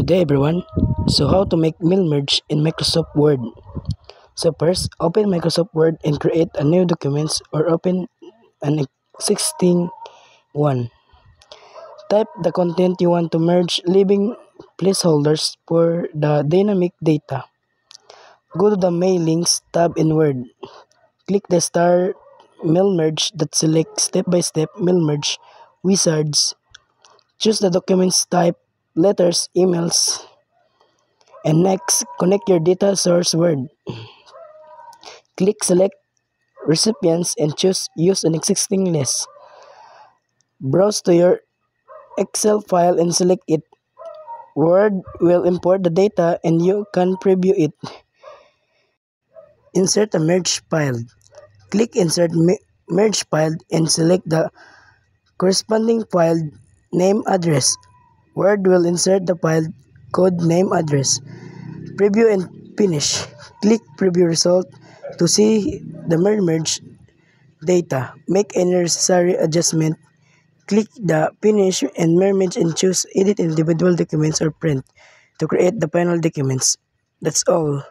day everyone. So how to make mail merge in Microsoft Word. So first, open Microsoft Word and create a new document or open an existing one. Type the content you want to merge, leaving placeholders for the dynamic data. Go to the Mailings tab in Word. Click the Start Mail Merge that selects step-by-step mail merge wizards. Choose the documents type, letters, emails, and next, connect your data source Word. Click Select Recipients and choose Use an existing list. Browse to your Excel file and select it. Word will import the data and you can preview it. Insert a merge file. Click Insert Merge File and select the corresponding file name address. Word will insert the file code name address. Preview and finish. Click Preview Result to see the merged data. Make any necessary adjustment. Click the Finish and Merge and choose Edit individual documents or Print to create the final documents. That's all.